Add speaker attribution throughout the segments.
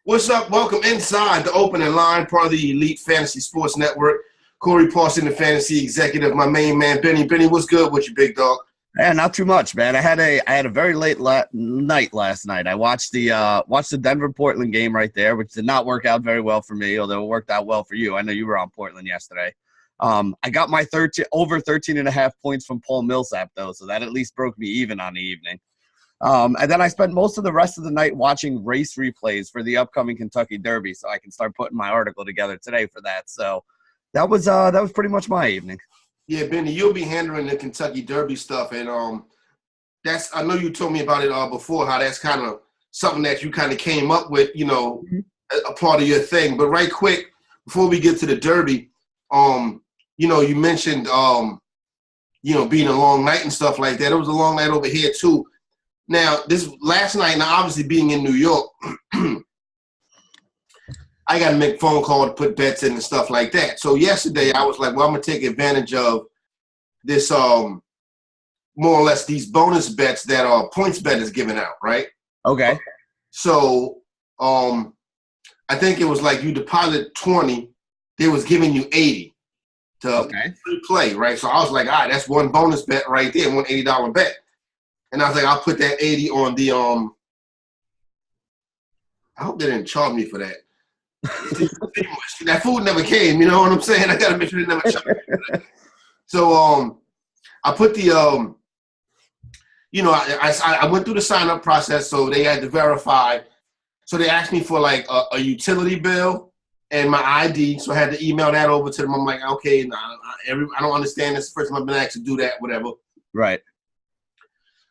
Speaker 1: What's up? Welcome inside the opening line, part of the Elite Fantasy Sports Network. Corey Paulson, the fantasy executive. My main man, Benny. Benny, what's good with you, big dog?
Speaker 2: Yeah, not too much, man. I had a very late night last night. I watched the Denver Portland game right there, which did not work out very well for me, although it worked out well for you. I know you were on Portland yesterday. I got my 13 and a half points from Paul Millsap though, so that at least broke me even on the evening. And then I spent most of the rest of the night watching race replays for the upcoming Kentucky Derby, so I can start putting my article together today for that. So that was pretty much my evening.
Speaker 1: Yeah, Benny, you'll be handling the Kentucky Derby stuff, and that's I know you told me about it before, how that's kind of something that you kind of came up with, a part of your thing. But right quick, before we get to the Derby, you mentioned being a long night and stuff like that. It was a long night over here too. Now, this last night, now obviously being in New York, I got to make a phone call to put bets in and stuff like that. So yesterday I was like, well, I'm going to take advantage of this, more or less these bonus bets that PointsBet is giving out, right?
Speaker 2: Okay.
Speaker 1: So I think it was like you deposit 20, they was giving you 80 to play, right? So I was like, all right, that's one bonus bet right there, one $80 bet. And I was like, I'll put that 80 on the I hope they didn't charge me for that. That food never came, you know what I'm saying? I gotta make sure they never charge me for that. So I put the I went through the sign up process, so they had to verify. So they asked me for like a utility bill and my ID, so I had to email that over to them. I'm like, okay, I don't understand this. First time I've been asked to do that, whatever.
Speaker 2: Right.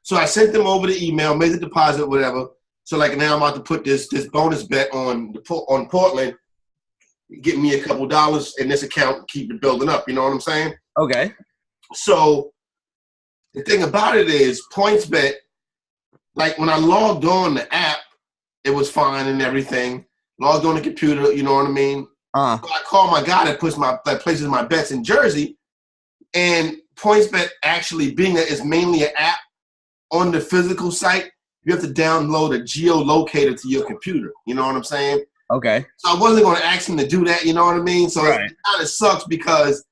Speaker 1: So I sent them over the email, made the deposit, whatever. So like now I'm about to put this bonus bet on Portland, get me a couple dollars in this account and keep it building up. You know what I'm saying?
Speaker 2: Okay.
Speaker 1: So the thing about it is PointsBet, like when I logged on the app, it was fine and everything. Logged on the computer, you know what I mean? So I called my guy that places my bets in Jersey, and PointsBet actually being that is mainly an app on the physical site, you have to download a geolocator to your computer. You know what I'm saying?
Speaker 2: Okay.
Speaker 1: So I wasn't going to ask him to do that. You know what I mean? So It kind of sucks because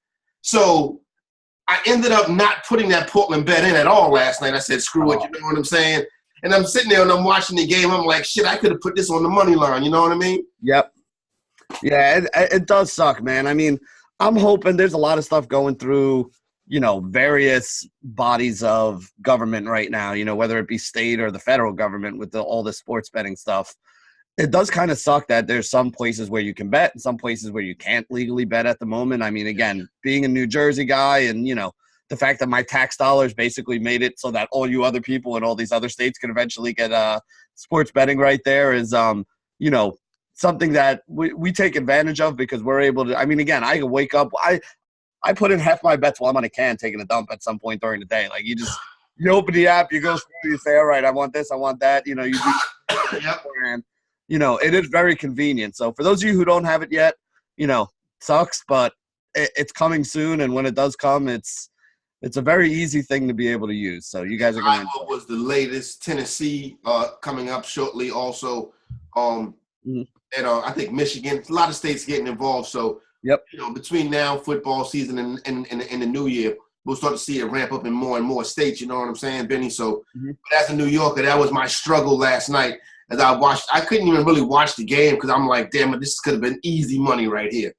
Speaker 1: I ended up not putting that Portland bet in at all last night. I said, screw it. You know what I'm saying? And I'm sitting there and I'm watching the game. I'm like, shit, I could have put this on the money line. You know what I mean?
Speaker 2: Yep. Yeah, it does suck, man. I mean, I'm hoping there's a lot of stuff going through various bodies of government right now, whether it be state or the federal government with all the sports betting stuff. It does kind of suck that there's some places where you can bet and some places where you can't legally bet at the moment. I mean, again, being a New Jersey guy and, the fact that my tax dollars basically made it so that all you other people in all these other states can eventually get sports betting right there is, something that we take advantage of because we're able to – I mean, again, I can wake up – I put in half my bets while I'm on a can taking a dump at some point during the day. Like you open the app, you go through, you say, all right, I want this, I want that. You do, and it is very convenient. So for those of you who don't have it yet, sucks, but it's coming soon. And when it does come, it's a very easy thing to be able to use. So you guys are going to.
Speaker 1: Iowa was the latest. Tennessee coming up shortly also. And I think Michigan, a lot of states getting involved. So.
Speaker 2: Yep.
Speaker 1: Between now football season and the new year, we'll start to see it ramp up in more states. You know what I'm saying, Benny? So, But as a New Yorker, that was my struggle last night. As I couldn't even really watch the game because I'm like, damn it, this could have been easy money right here.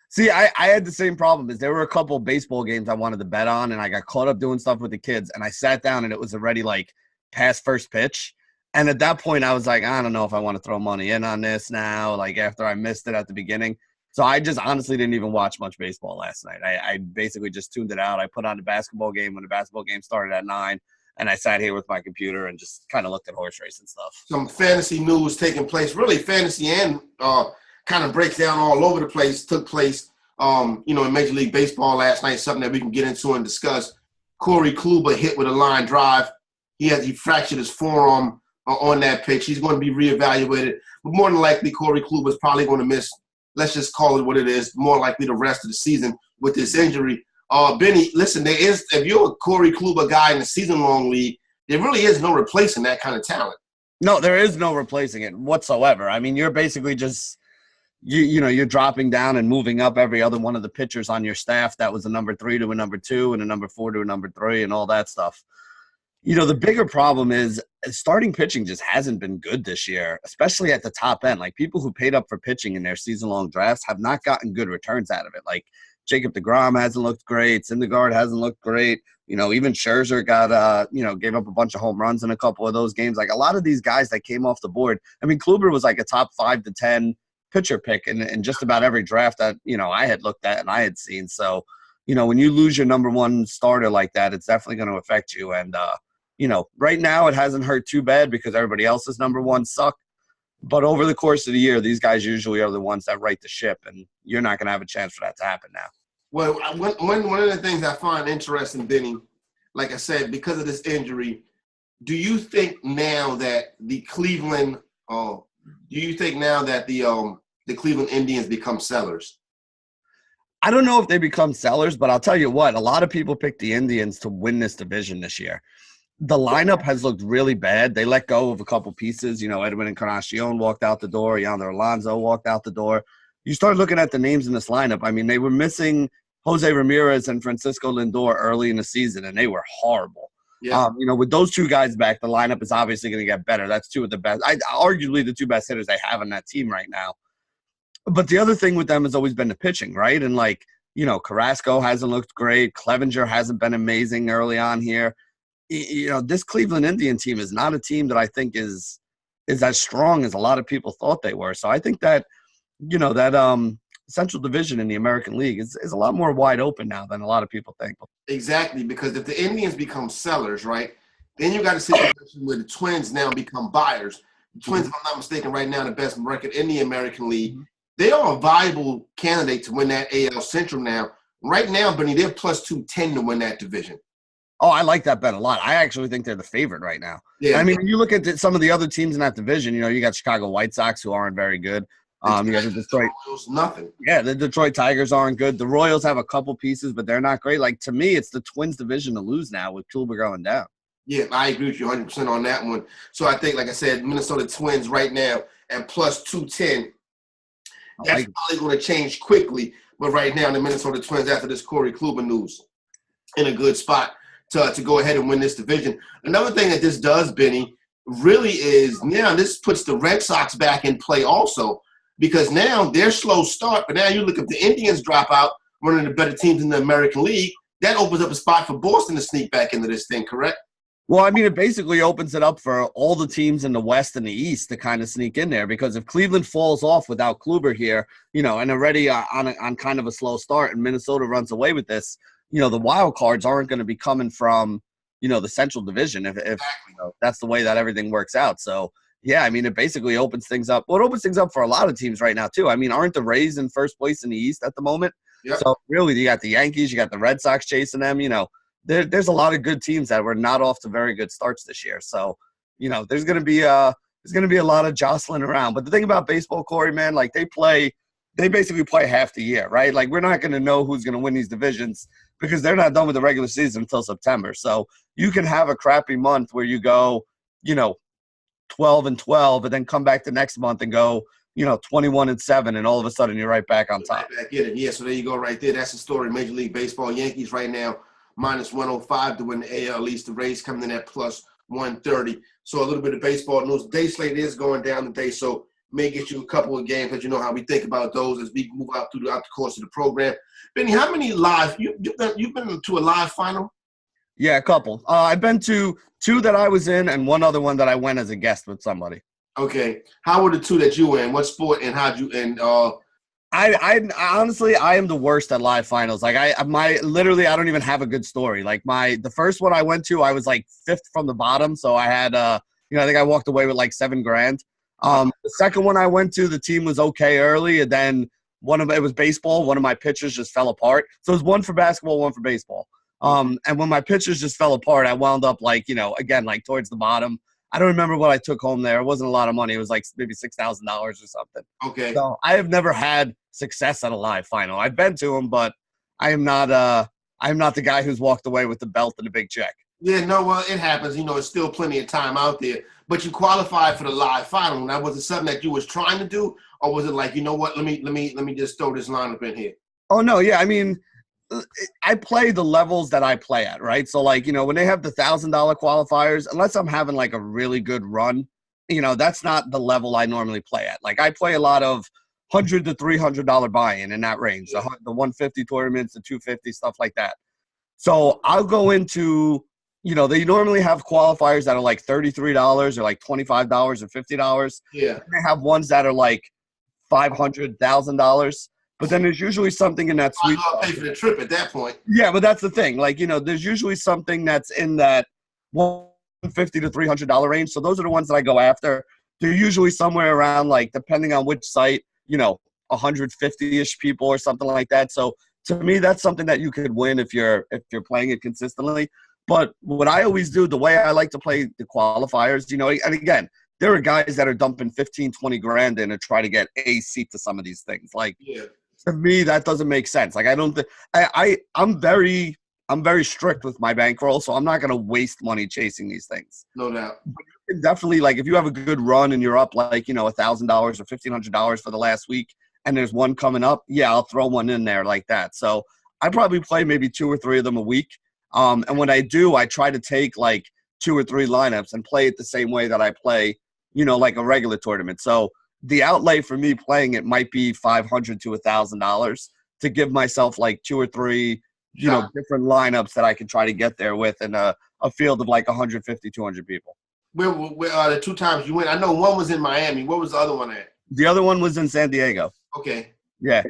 Speaker 2: See, I had the same problem. Is there were a couple of baseball games I wanted to bet on, and I got caught up doing stuff with the kids, and I sat down and it was already like past first pitch. And at that point, I was like, I don't know if I want to throw money in on this now. Like after I missed it at the beginning. So I just honestly didn't even watch much baseball last night. I basically just tuned it out. I put on the basketball game when the basketball game started at 9, and I sat here with my computer and just kind of looked at horse race and stuff.
Speaker 1: Some fantasy news taking place, really fantasy and kind of breaks down all over the place, took place, in Major League Baseball last night, something that we can get into and discuss. Corey Kluber hit with a line drive. He fractured his forearm on that pitch. He's going to be reevaluated. But more than likely, Corey Kluber is probably going to miss, let's just call it what it is, more likely the rest of the season with this injury. Benny, listen, if you're a Corey Kluber guy in the season-long league, there really is no replacing that kind of talent.
Speaker 2: No, there is no replacing it whatsoever. I mean, you're basically just you're dropping down and moving up every other one of the pitchers on your staff that was a number 3 to a number 2 and a number 4 to a number 3 and all that stuff. The bigger problem is starting pitching just hasn't been good this year, especially at the top end. Like, people who paid up for pitching in their season-long drafts have not gotten good returns out of it. Like, Jacob deGrom hasn't looked great. Syndergaard hasn't looked great. Even Scherzer got, gave up a bunch of home runs in a couple of those games. Like, a lot of these guys that came off the board. I mean, Kluber was like a top 5 to 10 pitcher pick in just about every draft that, I had looked at and I had seen. So, when you lose your number one starter like that, it's definitely going to affect you. And, right now it hasn't hurt too bad because everybody else's number one suck. But over the course of the year, these guys usually are the ones that right the ship, and you're not going to have a chance for that to happen now.
Speaker 1: Well, one of the things I find interesting, Benny, like I said, because of this injury, do you think now that the Cleveland Indians become sellers?
Speaker 2: I don't know if they become sellers, but I'll tell you what, a lot of people picked the Indians to win this division this year. The lineup has looked really bad. They let go of a couple pieces. Edwin Encarnacion walked out the door. Yonder Alonso walked out the door. You start looking at the names in this lineup. I mean, they were missing Jose Ramirez and Francisco Lindor early in the season, and they were horrible. Yeah. With those two guys back, the lineup is obviously going to get better. That's two of the best, arguably the two best hitters they have on that team right now. But the other thing with them has always been the pitching, right? And Carrasco hasn't looked great. Clevenger hasn't been amazing early on here. This Cleveland Indian team is not a team that I think is as strong as a lot of people thought they were. So I think that, that Central Division in the American League is a lot more wide open now than a lot of people think.
Speaker 1: Exactly, because if the Indians become sellers, right, then you got a situation where the Twins now become buyers. The Twins, if I'm not mistaken, right now the best record in the American League. Mm-hmm. They are a viable candidate to win that AL Central now. Right now, Benny, they're plus 210 to win that division.
Speaker 2: Oh, I like that bet a lot. I actually think they're the favorite right now. Yeah. I mean, when you look at some of the other teams in that division, you got Chicago White Sox who aren't very good. You got the Detroit.
Speaker 1: Nothing.
Speaker 2: Yeah, the Detroit Tigers aren't good. The Royals have a couple pieces, but they're not great. Like, to me, it's the Twins division to lose now with Kluber going down.
Speaker 1: Yeah, I agree with you 100% on that one. So I think, like I said, Minnesota Twins right now at plus 210. That's probably going to change quickly. But right now, the Minnesota Twins, after this Corey Kluber news, in a good spot to go ahead and win this division. Another thing that this does, Benny, really is now this puts the Red Sox back in play also, because now they're slow start, but now you look at the Indians drop out, one of the better teams in the American League, that opens up a spot for Boston to sneak back into this thing, correct?
Speaker 2: Well, I mean, it basically opens it up for all the teams in the West and the East to kind of sneak in there, because if Cleveland falls off without Kluber here, and already on kind of a slow start, and Minnesota runs away with this, the wild cards aren't going to be coming from, the Central Division if that's the way that everything works out. So, yeah, I mean, it basically opens things up. Well, it opens things up for a lot of teams right now, too. I mean, aren't the Rays in first place in the East at the moment? Yep. So, really, you got the Yankees, you got the Red Sox chasing them, There's a lot of good teams that were not off to very good starts this year. So, there's going to be a lot of jostling around. But the thing about baseball, Corey, man, like they basically play half the year, right? Like, we're not going to know who's going to win these divisions because they're not done with the regular season until September. So you can have a crappy month where you go, 12-12, and then come back the next month and go, 21-7, and all of a sudden you're right back on top.
Speaker 1: Right back in it. Yeah, so there you go right there. That's the story. Major League Baseball. Yankees right now minus 105 to win the AL East. The Rays coming in at plus 130. So a little bit of baseball news. Day slate is going down today, so may get you a couple of games, but you know how we think about those as we move out throughout the course of the program. Benny, how many live you've been to a live final?
Speaker 2: Yeah, a couple. I've been to two that I was in, and one other one that I went as a guest with somebody.
Speaker 1: Okay, how were the two that you were in? What sport and how'd you? And
Speaker 2: I honestly, I am the worst at live finals. Like I don't even have a good story. Like the first one I went to, I was like fifth from the bottom, so I had I think I walked away with like $7,000. The second one I went to, the team was okay early, and then it was baseball. One of my pitchers just fell apart. So it was one for basketball, one for baseball. And when my pitchers just fell apart, I wound up again, like towards the bottom. I don't remember what I took home there. It wasn't a lot of money. It was like maybe $6,000 or something.
Speaker 1: Okay.
Speaker 2: So I have never had success at a live final. I've been to them, but I am not the guy who's walked away with the belt and a big check.
Speaker 1: Yeah, no, well, it happens. It's still plenty of time out there. but you qualified for the live final. Now, was it something that you was trying to do, or was it like, you know what, let me just throw this lineup in here?
Speaker 2: Oh, no, yeah, I mean, I play the levels that I play at, right? So, like, you know, when they have the $1,000 qualifiers, unless I'm having, like, a really good run, you know, that's not the level I normally play at. Like, I play a lot of $100 to $300 buy-in in that range, the 150 tournaments, the 250, stuff like that. So I'll go into, you know, they normally have qualifiers that are like $33 or like $25 or $50.
Speaker 1: Yeah.
Speaker 2: And they have ones that are like $500,000. But then there's usually something in that sweet
Speaker 1: spot. I'll pay for the trip at that point.
Speaker 2: Yeah, but that's the thing. Like, you know, there's usually something that's in that $150 to $300 range. So those are the ones that I go after. They're usually somewhere around, like, depending on which site, you know, 150-ish people or something like that. So to me, that's something that you could win if you're playing it consistently. But what I always do, the way I like to play the qualifiers, you know, and again, there are guys that are dumping 15, 20 grand in to try to get a seat to some of these things. Like, to me, that doesn't make sense. Like, I don't think I'm very strict with my bankroll, so I'm not going to waste money chasing these things.
Speaker 1: No doubt.
Speaker 2: But you can definitely, like, if you have a good run and you're up, like, you know, $1,000 or $1,500 for the last week, and there's one coming up, yeah, I'll throw one in there like that. So I probably play maybe 2 or 3 of them a week. And when I do, I try to take like 2 or 3 lineups and play it the same way that I play, you know, like a regular tournament. So the outlay for me playing it might be $500 to $1,000 to give myself like 2 or 3, you know, different lineups that I can try to get there with in a field of like 150, 200 people.
Speaker 1: Where are the 2 times you went? I know one was in Miami. Where was the other one at?
Speaker 2: The other one was in San Diego.
Speaker 1: Okay.
Speaker 2: Yeah.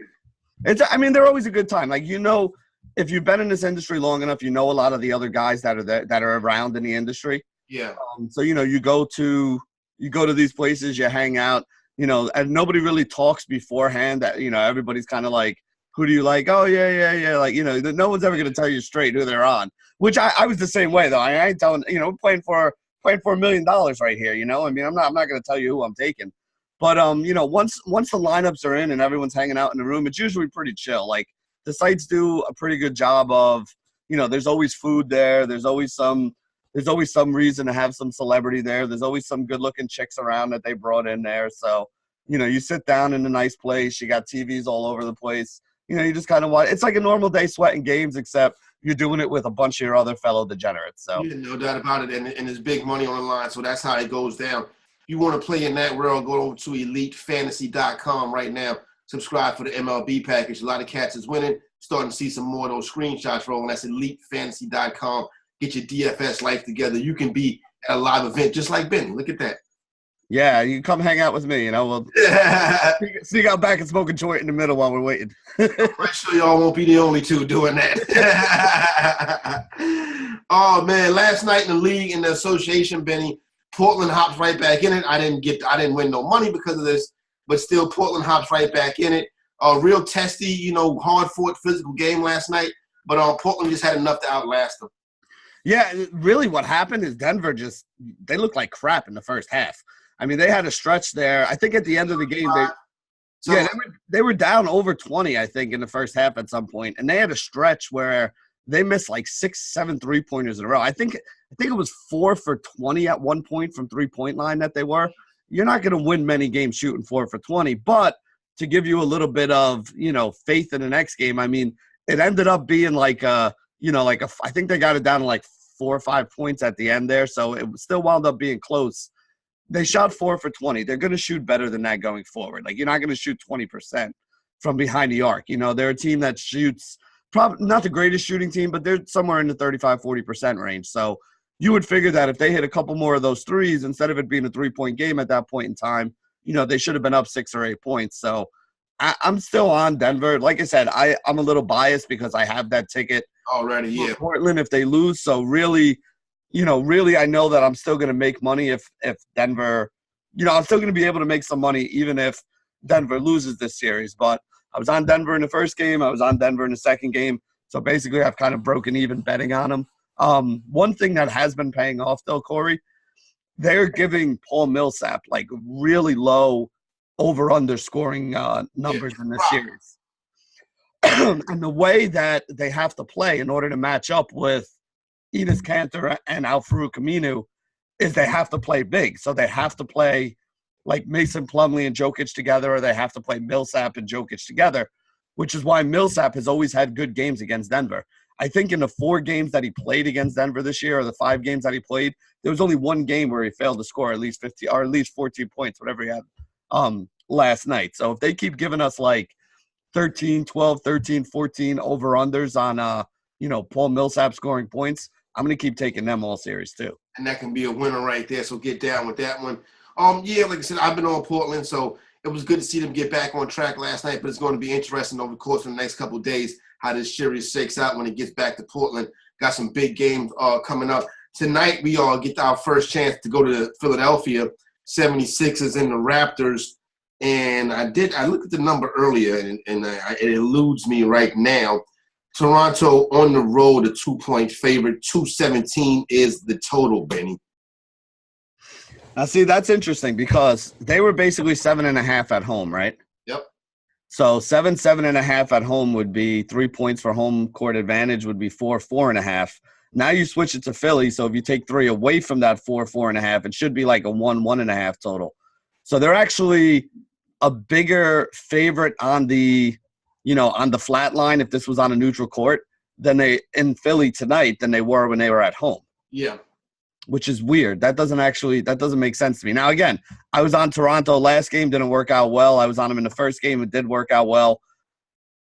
Speaker 2: I mean, they're always a good time. Like, you know, if you've been in this industry long enough, you know a lot of the other guys that are there, that are around in the industry.
Speaker 1: Yeah.
Speaker 2: So, you know, you go to these places, you hang out, you know, and nobody really talks beforehand. That, you know, everybody's kind of like, who do you like? Oh, yeah. Like, you know, no one's ever going to tell you straight who they're on, which I was the same way, though. I ain't telling, you know, playing for $1 million right here, you know? I mean, I'm not going to tell you who I'm taking. But, you know, once the lineups are in and everyone's hanging out in the room, it's usually pretty chill. Like, the sites do a pretty good job of, you know, there's always food there. There's always some reason to have some celebrity there. There's always some good-looking chicks around that they brought in there. So, you know, you sit down in a nice place. You got TVs all over the place. You know, you just kind of watch. It's like a normal day sweating games, except you're doing it with a bunch of your other fellow degenerates. So,
Speaker 1: yeah, no doubt about it. And there's big money on the line, so that's how it goes down. You want to play in that world, go over to elitefantasy.com right now. Subscribe for the MLB package. A lot of cats is winning. Starting to see some more of those screenshots rolling. That's elitefantasy.com. Get your DFS life together. You can be at a live event just like Benny. Look at that.
Speaker 2: Yeah, you come hang out with me. You know, we'll sneak out back and smoke a joint in the middle while we're waiting.
Speaker 1: I'm sure y'all won't be the only 2 doing that. Oh, man, last night in the league, in the association, Benny, Portland hops right back in it. I didn't win no money because of this, but still Portland hops right back in it. A real testy, you know, hard-fought physical game last night, but Portland just had enough to outlast them.
Speaker 2: Yeah, really what happened is Denver they looked like crap in the first half. I mean, they had a stretch there. I think at the end of the game, they were down over 20, I think, in the first half at some point, and they had a stretch where they missed like 6, 7 3-pointers in a row. I think it was 4 for 20 at one point from 3-point line that they were. You're not going to win many games shooting 4 for 20, but to give you a little bit of, you know, faith in the next game, I mean, it ended up being like I think they got it down to like 4 or 5 points at the end there, so it still wound up being close. They shot 4 for 20. They're going to shoot better than that going forward. Like, you're not going to shoot 20% from behind the arc. You know, they're a team that shoots probably not the greatest shooting team, but they're somewhere in the 35-40% range. So you would figure that if they hit a couple more of those threes, instead of it being a 3-point game at that point in time, you know, they should have been up 6 or 8 points. So I'm still on Denver. Like I said, I'm a little biased because I have that ticket
Speaker 1: already. Yeah,
Speaker 2: Portland if they lose. So really, you know, I know that I'm still going to make money if Denver, you know, I'm still going to be able to make some money even if Denver loses this series. But I was on Denver in the first game. I was on Denver in the second game. So basically, I've kind of broken even betting on them. One thing that has been paying off, though, Corey, they're giving Paul Millsap like really low over-under scoring numbers in this series. And the way that they have to play in order to match up with Enes Kanter and Al-Farouq Aminu, is they have to play big. So they have to play like Mason Plumlee and Jokic together, or they have to play Millsap and Jokic together, which is why Millsap has always had good games against Denver. I think in the 4 games that he played against Denver this year, or the 5 games that he played, there was only 1 game where he failed to score at least 50 or at least 14 points, whatever he had last night. So if they keep giving us like 13, 12, 13, 14 over-unders on, Paul Millsap scoring points, I'm going to keep taking them all series too.
Speaker 1: And that can be a winner right there, so get down with that one. Like I said, I've been on Portland, so it was good to see them get back on track last night, but it's going to be interesting over the course of the next couple of days how this series shakes out when it gets back to Portland. Got some big games coming up. Tonight, we get our first chance to go to Philadelphia, 76ers and the Raptors. And I looked at the number earlier, and it eludes me right now. Toronto on the road, a 2-point favorite. 217 is the total, Benny.
Speaker 2: Now, see, that's interesting because they were basically 7.5 at home, right?
Speaker 1: Yep.
Speaker 2: So 7.5 at home would be 3 points for home court advantage would be 4.5. Now you switch it to Philly, so if you take 3 away from that 4.5, it should be like a 1.5 total. So they're actually a bigger favorite on the flat line if this was on a neutral court than they in Philly tonight than they were when they were at home.
Speaker 1: Yeah.
Speaker 2: Which is weird. That doesn't make sense to me. Now, again, I was on Toronto last game, didn't work out well. I was on them in the first game, it did work out well.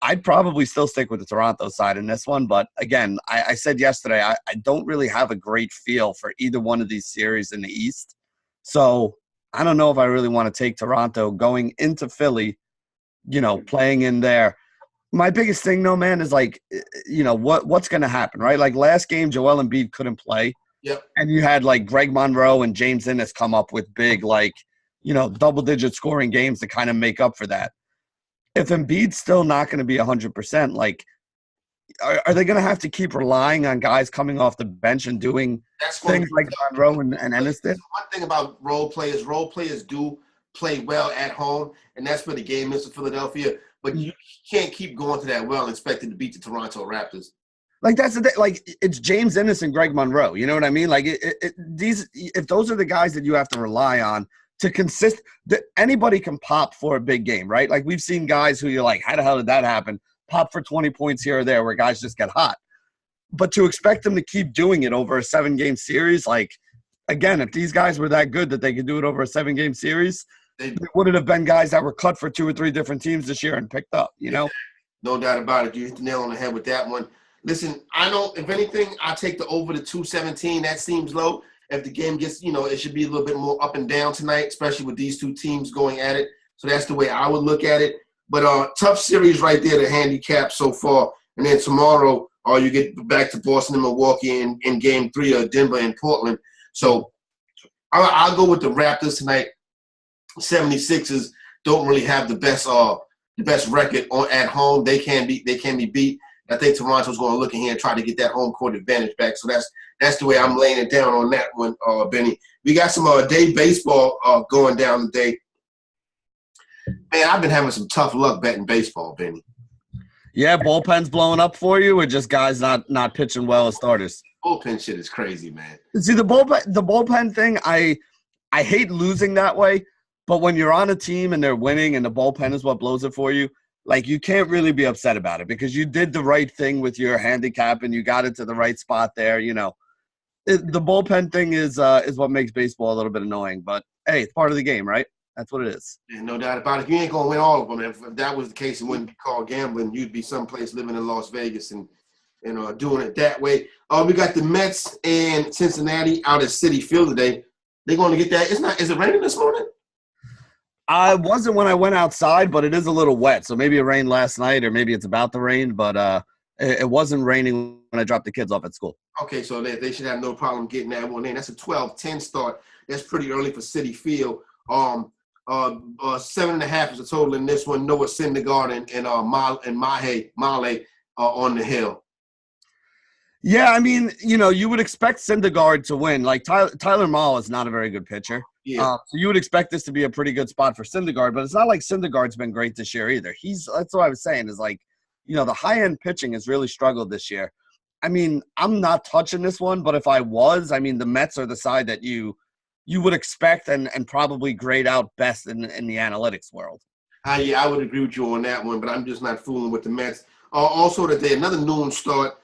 Speaker 2: I'd probably still stick with the Toronto side in this one. But, again, I said yesterday, I don't really have a great feel for either one of these series in the East. So I don't know if I really want to take Toronto going into Philly, playing in there. My biggest thing, though, man, is like, what's going to happen, right? Like last game, Joel Embiid couldn't play.
Speaker 1: Yep.
Speaker 2: And you had like Greg Monroe and James Ennis come up with big, double-digit scoring games to kind of make up for that. If Embiid's still not going to be 100%, like, are they going to have to keep relying on guys coming off the bench and doing things like Monroe and Ennis did?
Speaker 1: One thing about role players do play well at home, and that's where the game is for Philadelphia. But you can't keep going to that well expecting to beat the Toronto Raptors.
Speaker 2: Like, that's the thing. Like, it's James Ennis and Greg Monroe. You know what I mean? Like, if those are the guys that you have to rely on to consist, anybody can pop for a big game, right? Like, we've seen guys who you're like, how the hell did that happen? Pop for 20 points here or there where guys just get hot. But to expect them to keep doing it over a 7-game series, like, again, if these guys were that good that they could do it over a 7-game series, they wouldn't have been guys that were cut for 2 or 3 different teams this year and picked up, No
Speaker 1: doubt about it. You hit the nail on the head with that one. Listen, if anything, I take the over to 217. That seems low. If the game gets, it should be a little bit more up and down tonight, especially with these 2 teams going at it. So that's the way I would look at it. But tough series right there to handicap so far. And then tomorrow, you get back to Boston and Milwaukee in Game 3 of Denver and Portland. So I'll go with the Raptors tonight. 76ers don't really have the best record at home. They can be beat. I think Toronto's going to look in here and try to get that home court advantage back. So that's the way I'm laying it down on that one, Benny. We got some day baseball going down today. Man, I've been having some tough luck betting baseball, Benny.
Speaker 2: Yeah, bullpen's blowing up for you, or just guys not pitching well as starters?
Speaker 1: Bullpen shit is crazy, man.
Speaker 2: See, the bullpen thing, I hate losing that way, but when you're on a team and they're winning and the bullpen is what blows it for you, like, you can't really be upset about it because you did the right thing with your handicap and you got it to the right spot there. The bullpen thing is what makes baseball a little bit annoying. But, hey, it's part of the game, right? That's what it is.
Speaker 1: Yeah, no doubt about it. You ain't going to win all of them. If that was the case, it wouldn't be called gambling. You'd be someplace living in Las Vegas and doing it that way. We got the Mets and Cincinnati out at Citi Field today. They're going to get that. Is it raining this morning?
Speaker 2: I wasn't when I went outside, but it is a little wet. So maybe it rained last night or maybe it's about to rain, but it wasn't raining when I dropped the kids off at school.
Speaker 1: Okay, so they should have no problem getting that one in. That's a 12-10 start. That's pretty early for Citi Field. 7.5 is the total in this one. Noah Syndergaard and Male on the hill.
Speaker 2: Yeah, I mean, you would expect Syndergaard to win. Like, Tyler Mahle is not a very good pitcher.
Speaker 1: Yeah.
Speaker 2: So you would expect this to be a pretty good spot for Syndergaard, but it's not like Syndergaard's been great this year either. That's what I was saying is like, the high-end pitching has really struggled this year. I mean, I'm not touching this one, but if I was, I mean, the Mets are the side that you you would expect and probably grade out best in the analytics world.
Speaker 1: Yeah, I would agree with you on that one, but I'm just not fooling with the Mets. Also today, another noon start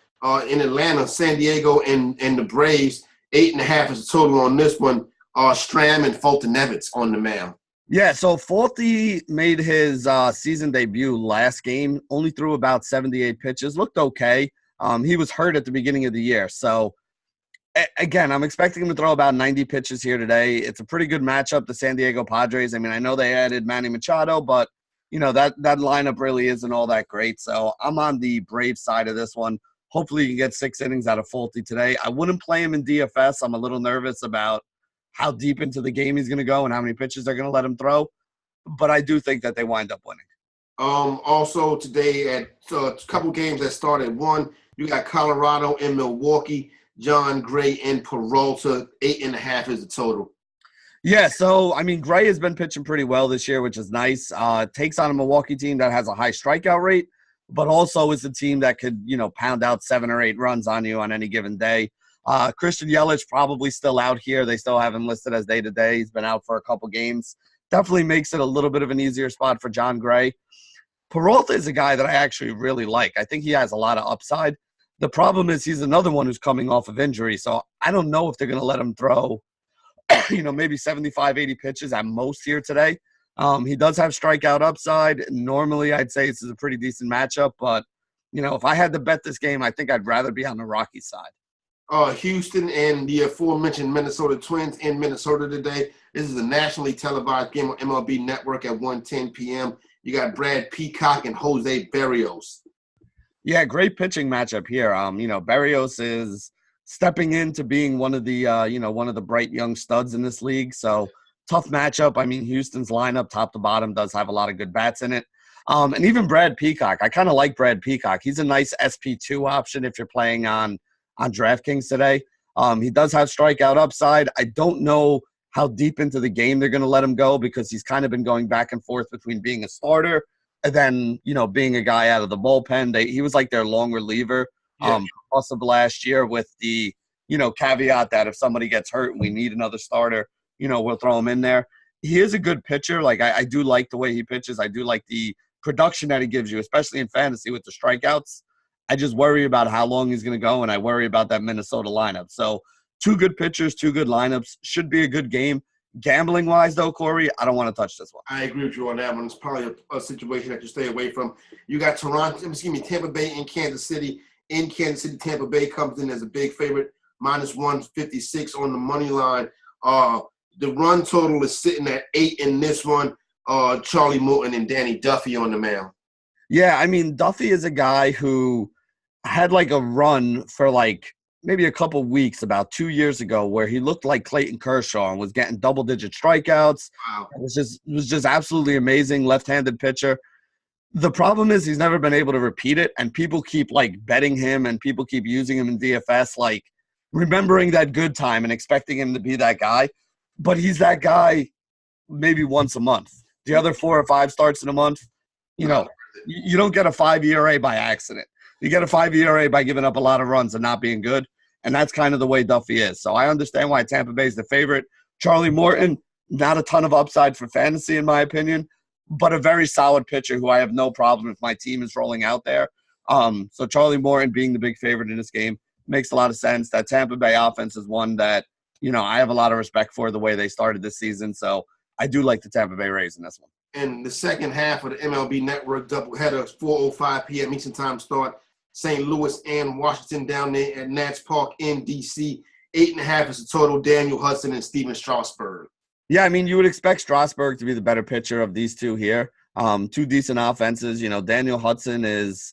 Speaker 1: in Atlanta, San Diego, and the Braves. 8.5 is the total on this one. Stram and Fulton-Evans on the mound.
Speaker 2: Yeah, so Faulty made his season debut last game, only threw about 78 pitches, looked okay. He was hurt at the beginning of the year. So, again, I'm expecting him to throw about 90 pitches here today. It's a pretty good matchup, the San Diego Padres. I mean, I know they added Manny Machado, but, that lineup really isn't all that great. So I'm on the Braves side of this one. Hopefully you can get 6 innings out of Faulty today. I wouldn't play him in DFS. I'm a little nervous about how deep into the game he's going to go and how many pitches they're going to let him throw. But I do think that they wind up winning.
Speaker 1: Also today at a couple games that started at 1, you got Colorado and Milwaukee, John Gray and Peralta. 8.5 is the total.
Speaker 2: Yeah, so, I mean, Gray has been pitching pretty well this year, which is nice. Takes on a Milwaukee team that has a high strikeout rate, but also is a team that could, pound out 7 or 8 runs on you on any given day. Christian Yelich probably still out here. They still have him listed as day-to-day. He's been out for a couple games. Definitely makes it a little bit of an easier spot for John Gray. Peralta is a guy that I actually really like. I think he has a lot of upside. The problem is he's another one who's coming off of injury, so I don't know if they're going to let him throw, maybe 75, 80 pitches at most here today. He does have strikeout upside. Normally, I'd say this is a pretty decent matchup, but, if I had to bet this game, I think I'd rather be on the Rockies side.
Speaker 1: Houston and the aforementioned Minnesota Twins in Minnesota today. This is a nationally televised game on MLB Network at 1:10 p.m. You got Brad Peacock and Jose Berrios.
Speaker 2: Yeah, great pitching matchup here. Berrios is stepping into being one of the one of the bright young studs in this league. So tough matchup. I mean, Houston's lineup, top to bottom, does have a lot of good bats in it. And even Brad Peacock, I kind of like Brad Peacock. He's a nice SP2 option if you're playing on DraftKings today. He does have strikeout upside. I don't know how deep into the game they're going to let him go because he's kind of been going back and forth between being a starter and then, being a guy out of the bullpen. He was like their long reliever also last year with the, caveat that if somebody gets hurt and we need another starter, we'll throw him in there. He is a good pitcher. Like, I do like the way he pitches. I do like the production that he gives you, especially in fantasy with the strikeouts. I just worry about how long he's going to go, and I worry about that Minnesota lineup. So 2 good pitchers, 2 good lineups. Should be a good game. Gambling-wise, though, Corey, I don't want to touch this one.
Speaker 1: I agree with you on that one. It's probably a situation that you stay away from. You got Tampa Bay and Kansas City. In Kansas City, Tampa Bay comes in as a big favorite, -156 on the money line. The run total is sitting at 8 in this one. Charlie Morton and Danny Duffy on the mound.
Speaker 2: Yeah, I mean, Duffy is a guy who had like a run for like maybe a couple weeks about 2 years ago where he looked like Clayton Kershaw and was getting double-digit strikeouts.
Speaker 1: Wow.
Speaker 2: It was just absolutely amazing left-handed pitcher. The problem is he's never been able to repeat it, and people keep like betting him and people keep using him in DFS, like remembering that good time and expecting him to be that guy. But he's that guy maybe once a month. The other 4 or 5 starts in a month, you don't get a 5 ERA by accident. You get a 5 ERA by giving up a lot of runs and not being good, and that's kind of the way Duffy is. So I understand why Tampa Bay is the favorite. Charlie Morton, not a ton of upside for fantasy in my opinion, but a very solid pitcher who I have no problem if my team is rolling out there. So Charlie Morton being the big favorite in this game makes a lot of sense. That Tampa Bay offense is one that, I have a lot of respect for the way they started this season. So I do like the Tampa Bay Rays in this one.
Speaker 1: And the second half of the MLB Network doubleheader, 4:05 p.m. Eastern Time start. St. Louis and Washington down there at Nats Park in D.C. 8.5 is the total. Daniel Hudson and Steven Strasburg.
Speaker 2: Yeah, I mean, you would expect Strasburg to be the better pitcher of these two here. 2 decent offenses. Daniel Hudson is,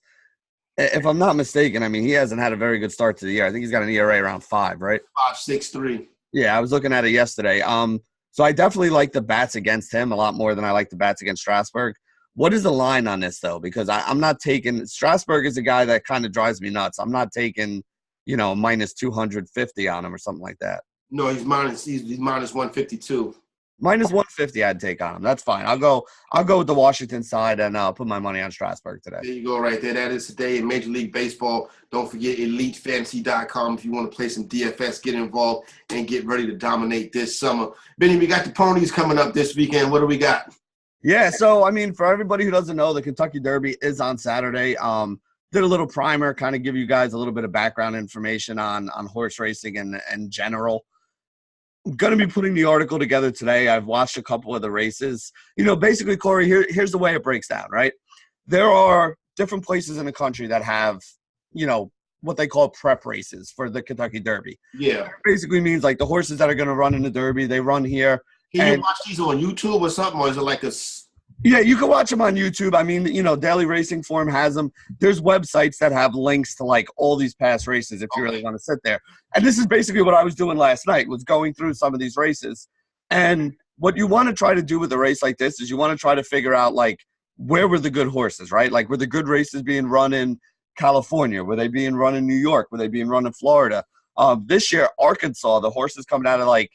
Speaker 2: if I'm not mistaken, I mean, he hasn't had a very good start to the year. I think he's got an ERA around 5, right?
Speaker 1: 5.63.
Speaker 2: Yeah, I was looking at it yesterday. So I definitely like the bats against him a lot more than I like the bats against Strasburg. What is the line on this, though? Because I'm not taking – Strasburg is a guy that kind of drives me nuts. I'm not taking, -250 on him or something like that.
Speaker 1: No, he's minus 152.
Speaker 2: Minus 150, I'd take on him. That's fine. I'll go with the Washington side and put my money on Strasburg today.
Speaker 1: There you go, right there. That is today in Major League Baseball. Don't forget EliteFantasy.com if you want to play some DFS, get involved, and get ready to dominate this summer. Benny, we got the ponies coming up this weekend. What do we got?
Speaker 2: Yeah, so, I mean, for everybody who doesn't know, the Kentucky Derby is on Saturday. Did a little primer, kind of give you guys a little bit of background information on horse racing and general. I'm going to be putting the article together today. I've watched a couple of the races. Basically, Corey, here's the way it breaks down, right? There are different places in the country that have, what they call prep races for the Kentucky Derby.
Speaker 1: Yeah.
Speaker 2: It basically means like the horses that are going to run in the Derby, they run here.
Speaker 1: Can you watch these on YouTube or something, or is it like a...
Speaker 2: Yeah, you can watch them on YouTube. I mean, Daily Racing Form has them. There's websites that have links to, like, all these past races if you really want to sit there. And this is basically what I was doing last night, was going through some of these races. And what you want to try to do with a race like this is you want to try to figure out, like, where were the good horses, right? Like, were the good races being run in California? Were they being run in New York? Were they being run in Florida? This year, Arkansas, the horses coming out of, like,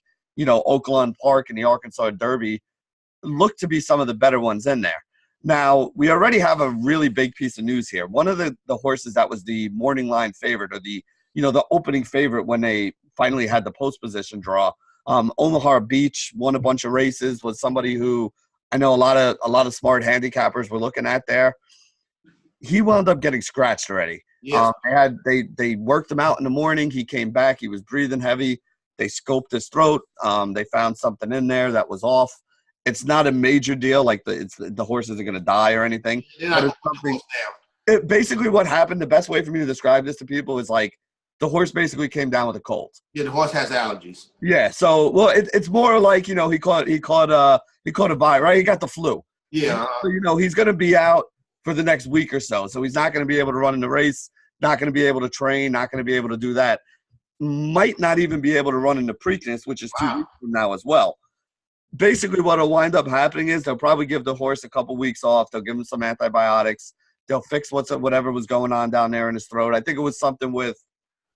Speaker 2: Oakland Park and the Arkansas Derby, look to be some of the better ones in there. Now, we already have a really big piece of news here. One of the horses that was the morning line favorite, or the opening favorite when they finally had the post position draw, Omaha Beach won a bunch of races, was somebody who I know a lot of smart handicappers were looking at there. He wound up getting scratched already.
Speaker 1: Yes.
Speaker 2: They worked him out in the morning. He came back. He was breathing heavy. They scoped his throat. They found something in there that was off. It's not a major deal, like the horse isn't going to die or anything. But it's something. Basically, what happened, the best way for me to describe this to people is like the horse basically came down with a cold.
Speaker 1: Yeah, the horse has allergies.
Speaker 2: Yeah, so it's more like he caught a virus, right? He got the flu.
Speaker 1: Yeah.
Speaker 2: So he's going to be out for the next week or so. So he's not going to be able to run in the race, not going to be able to train, not going to be able to do that. Might not even be able to run in the Preakness, which is 2 weeks from now as well. Basically, what will wind up happening is they'll probably give the horse a couple weeks off. They'll give him some antibiotics. They'll fix whatever was going on down there in his throat. I think it was something with,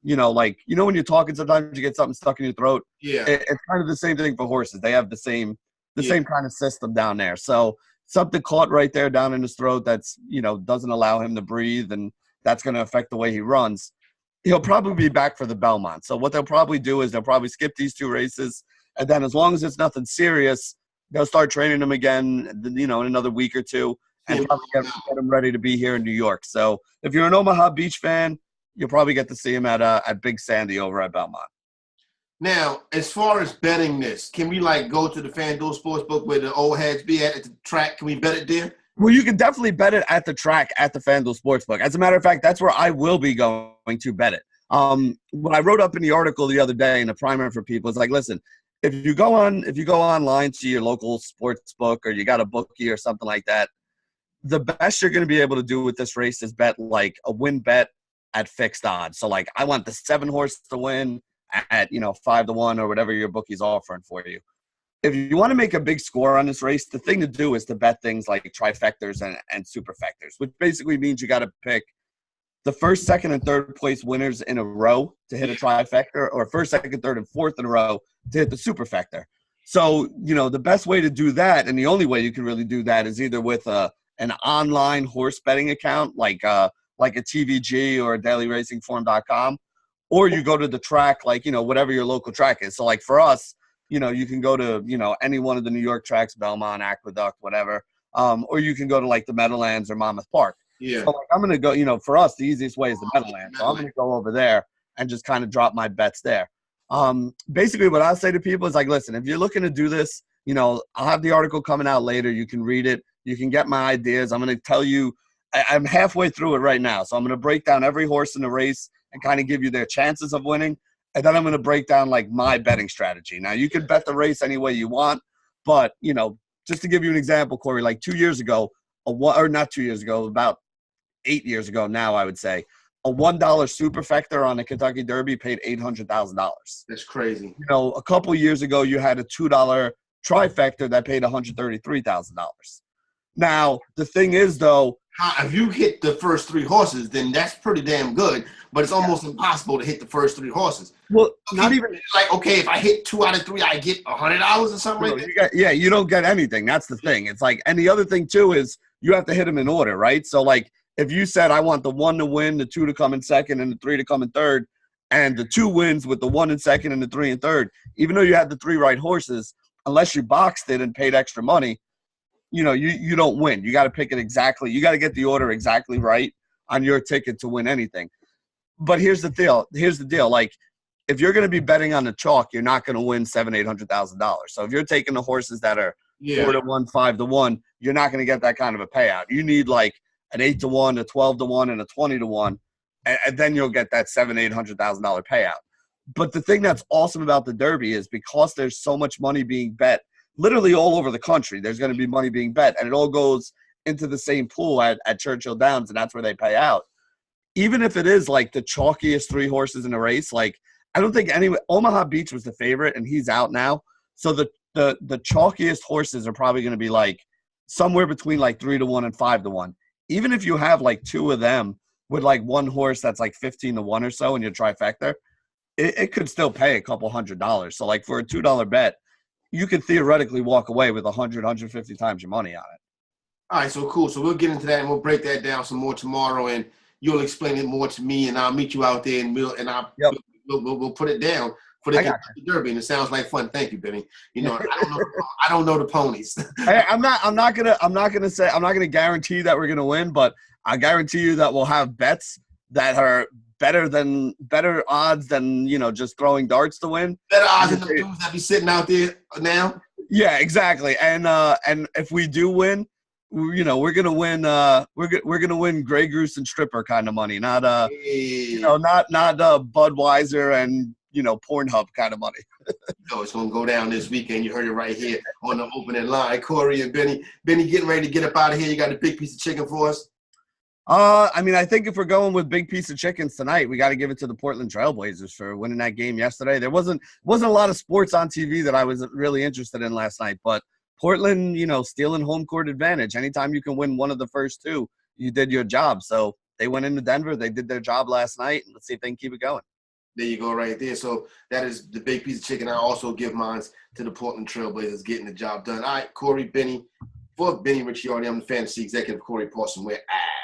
Speaker 2: when you're talking, sometimes you get something stuck in your throat.
Speaker 1: Yeah.
Speaker 2: It's kind of the same thing for horses. They have the same kind of system down there. So something caught right there down in his throat that's, doesn't allow him to breathe, and that's going to affect the way he runs. He'll probably be back for the Belmont. So what they'll probably do is they'll probably skip these 2 races. And then as long as it's nothing serious, they'll start training him again, in another week or two, and probably get him ready to be here in New York. So if you're an Omaha Beach fan, you'll probably get to see him at Big Sandy over at Belmont.
Speaker 1: Now, as far as betting this, can we go to the FanDuel Sportsbook where the old heads be at the track? Can we bet it there?
Speaker 2: Well, you can definitely bet it at the track at the FanDuel Sportsbook. As a matter of fact, that's where I will be going to bet it. What I wrote up in the article the other day in the primer for people is like, listen, if you go online to your local sports book, or you got a bookie or something like that, the best you're going to be able to do with this race is bet like a win bet at fixed odds. So like, I want the 7 horse to win at 5-1 or whatever your bookie's offering for you. If you want to make a big score on this race, the thing to do is to bet things like trifectors and superfectors, which basically means you got to pick the first, second, and third place winners in a row to hit a trifecta, or first, second, third, and fourth in a row to hit the superfecta. So, the best way to do that, and the only way you can really do that, is either with an online horse betting account like a TVG or dailyracingform.com, or you go to the track, whatever your local track is. So like for us, you can go to, any one of the New York tracks, Belmont, Aqueduct, whatever, or you can go to the Meadowlands or Monmouth Park.
Speaker 1: Yeah.
Speaker 2: So I'm going to go, for us, the easiest way is the Meadowlands. So I'm going to go over there and just kind of drop my bets there. Basically what I'll say to people is listen, if you're looking to do this, I'll have the article coming out later. You can read it. You can get my ideas. I'm going to tell you, I'm halfway through it right now. So I'm going to break down every horse in the race and kind of give you their chances of winning. And then I'm going to break down my betting strategy. Now you can bet the race any way you want, but just to give you an example, Corey, 2 years ago, not 2 years ago, about 8 years ago now, I would say, a $1 superfecta on the Kentucky Derby paid $800,000.
Speaker 1: That's crazy.
Speaker 2: A couple years ago, you had a $2 trifecta that paid $133,000. Now, the thing is, though,
Speaker 1: if you hit the first 3 horses, then that's pretty damn good. But it's almost impossible to hit the first 3 horses.
Speaker 2: Well, not even
Speaker 1: like, okay, if I hit 2 out of 3, I get $100 or something like
Speaker 2: that. You don't get anything. That's the thing. It's like, and the other thing too is you have to hit them in order, right? So like, if you said I want the 1 to win, the 2 to come in second, and the 3 to come in third, and the 2 wins with the 1 in second and the 3 in third, even though you had the 3 right horses, unless you boxed it and paid extra money, you don't win. You got to pick it exactly. You got to get the order exactly right on your ticket to win anything. But here's the deal. Like, if you're going to be betting on the chalk, you're not going to win $700,000-$800,000. So if you're taking the horses that are 4 to 1, 5 to 1, you're not going to get that kind of a payout. You need like an 8 to 1, a 12 to 1, and a 20 to 1, and then you'll get that $700,000-$800,000 payout. But the thing that's awesome about the Derby is because there's so much money being bet, literally all over the country, there's going to be money being bet, and it all goes into the same pool at Churchill Downs, and that's where they pay out. Even if it is like the chalkiest 3 horses in a race, like I don't think Omaha Beach was the favorite, and he's out now. So the chalkiest horses are probably going to be like somewhere between like 3 to 1 and 5 to 1. Even if you have like 2 of them with like 1 horse that's like 15 to 1 or so in your trifecta, it could still pay a couple $100. So like for a $2 bet, you could theoretically walk away with 100, 150 times your money on it.
Speaker 1: All right, so cool. So we'll get into that and we'll break that down some more tomorrow, and you'll explain it more to me, and I'll meet you out there, and we'll put it down for the Derby. And it sounds like fun. Thank you, Benny. I don't know the ponies.
Speaker 2: I'm not gonna guarantee that we're gonna win, but I guarantee you that we'll have bets that are better odds than just throwing darts to win.
Speaker 1: Better odds than the dudes that be sitting out there now.
Speaker 2: Yeah, exactly. And if we do win, we're gonna win. We're gonna win Grey Goose and stripper kind of money, not not Budweiser and Pornhub kind of money.
Speaker 1: It's gonna go down this weekend. You heard it right here on the opening line. Corey and Benny. Benny, getting ready to get up out of here. You got a big piece of chicken for us?
Speaker 2: I think if we're going with big piece of chickens tonight, we got to give it to the Portland Trailblazers for winning that game yesterday. There wasn't a lot of sports on TV that I was really interested in last night, but Portland, stealing home court advantage. Anytime you can win one of the first 2, you did your job. So they went into Denver. They did their job last night. Let's see if they can keep it going.
Speaker 1: There you go right there. So that is the big piece of chicken. I also give mine to the Portland Trailblazers getting the job done. All right, Corey, Benny. For Benny Ricciardi, I'm the fantasy executive, Corey Parson. We're out.